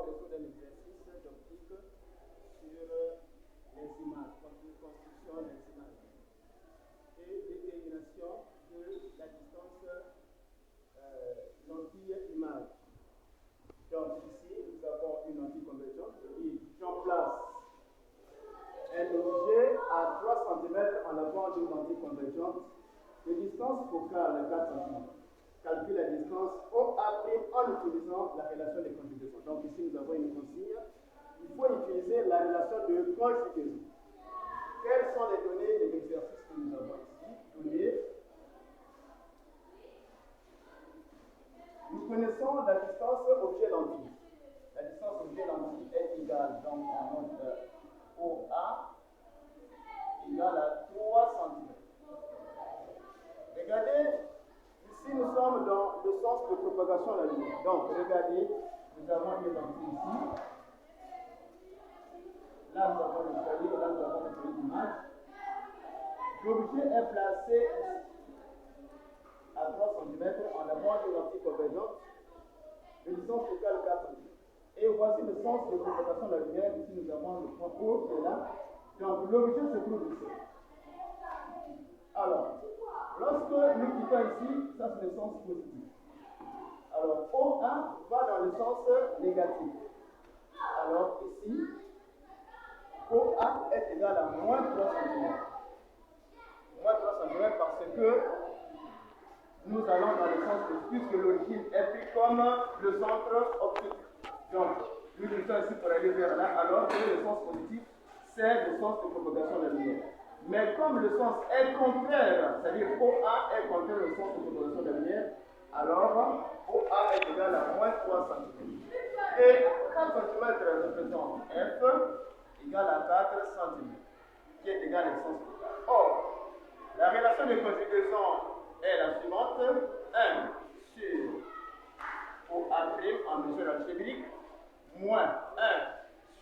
résoudre un exercice d'optique sur les images, construction des images et détermination de la distance lentille-image. Donc ici, nous avons une lentille convergente et j'emplace un objet à 3 cm en avant d'une lentille convergente de distance focale 4 cm. Calcule la distance OA' en utilisant la relation de conjugaison. Donc ici, nous avons une consigne. Il faut utiliser la relation de conjugaison. Quelles sont les données de l'exercice que nous avons ici? Données. Nous connaissons la distance objet-lentille. La distance objet-lentille est égale, donc en mode OA égale à 3 cm. Regardez, ici nous sommes dans le sens de propagation de la lumière. Donc regardez, nous avons une lentille ici. Là nous avons le foyer, là nous avons le foyer d'image. L'objet est placé ici, à 3 cm en avant de lentille convergente, de distance focale 4 cm. Et voici le sens de propagation de la lumière. Ici nous avons le point O qui est là. Donc l'objet se trouve ici. Alors, lorsque nous quittons ici, ça c'est le sens positif. Alors OA va dans le sens négatif. Alors ici, OA est égal à moins 3 cm. Moins 3 cm parce que nous allons dans le sens positif, puisque l'origine est prise comme le centre optique. Donc, nous utilisons ici pour aller vers là, alors que le sens positif, c'est le sens de propagation de la lumière. Mais comme le sens est contraire, c'est-à-dire OA est contraire au sens de propagation de la lumière, alors OA est égal à moins 3 cm. Et 4 cm représente F égale à 4 cm, qui est égal à l'extension. Or, la relation de conjugaison est la suivante: 1 sur OA' en mesure algébrique, moins 1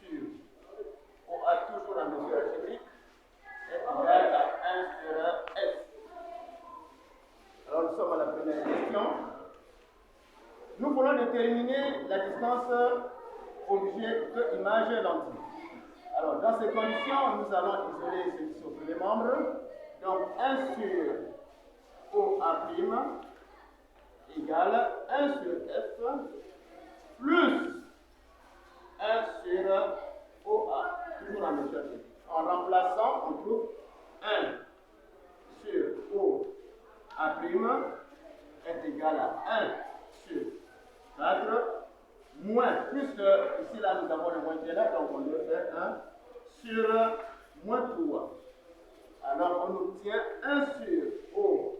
sur OA toujours en mesure algébrique, est égal à 1 sur S. Alors nous sommes à la première question. Nous voulons déterminer la distance objet de image lentille. Alors dans ces conditions, nous allons isoler ceci au premier membre. Donc 1 sur OA' égale 1 sur F plus 1 sur OA, toujours en mesure algébrique. En remplaçant, on trouve 1 sur OA' est égal à 1 sur 4 moins, puisque ici là nous avons le moins qui est là, donc on doit faire 1 sur moins 3. Alors on obtient 1 sur OA'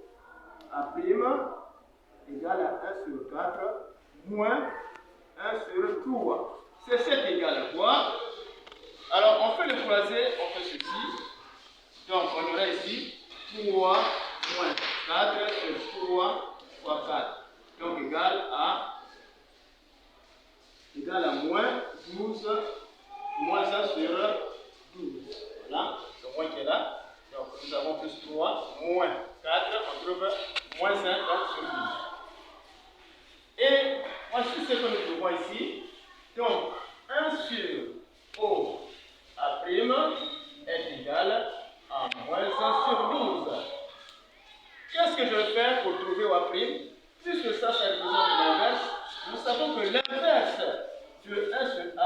égale à 1 sur 4 moins 1 sur 3. C'est cet égal à quoi? Alors on fait le croisé, on fait ceci. Donc on aurait ici 3 moins 4 sur 3 fois 4. Donc égal à moins 12, moins 1 sur 12. Voilà, c'est moins qui est là. Donc nous avons plus 3, moins 4, on trouve moins 5 sur 12. Et voici ce que nous trouvons ici. Donc 1 sur OA' est égal à moins 1 sur 12. Qu'est-ce que je vais faire pour trouver OA'? Puisque ça représente l'inverse, nous savons que l'inverse de 1 sur A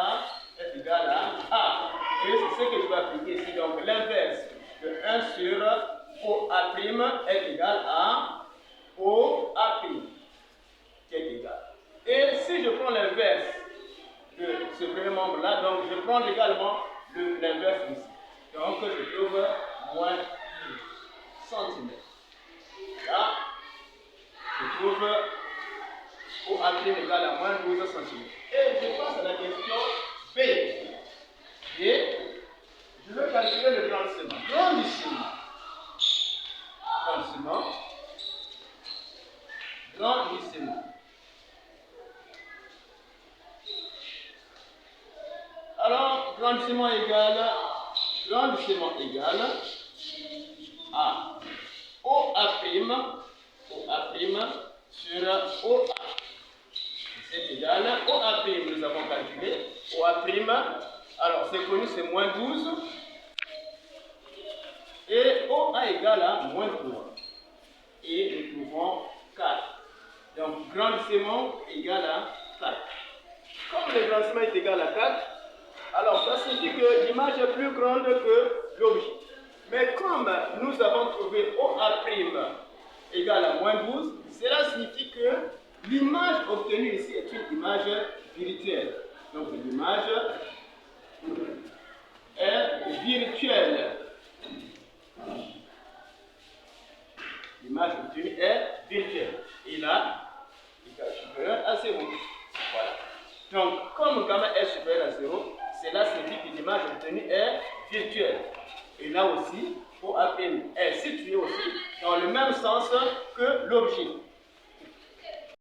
est égal à A. Et c'est ce que je vais appliquer ici. Donc l'inverse de 1 sur OA' est égal à OA', qui est égal. Et si je prends l'inverse de ce premier membre-là, donc je prends également l'inverse ici. Donc je trouve moins 12 cm. Là, je trouve OA' égale à moins 12 cm. Et je passe à la question B. Et je vais calculer le grandissement. Grandissement. Alors, grandissement égale à OA' sur OA. C'est égal à OA', nous avons calculé. OA', alors c'est connu, c'est moins 12. Et OA égale à moins 3. Et nous trouvons 4. Donc, grandissement égale à 4. Comme le grandissement est égal à 4, alors ça signifie que l'image est plus grande que l'objet. Mais comme nous avons trouvé OA' égale à moins 12, cela signifie que l'image obtenue ici est une image virtuelle. Donc l'image est virtuelle. L'image obtenue est virtuelle. Et là, est supérieur à 0. Voilà. Donc, comme gamma est supérieur à 0, cela signifie que l'image obtenue est virtuelle. Et là aussi, OA' est situé aussi dans le même sens que l'objet.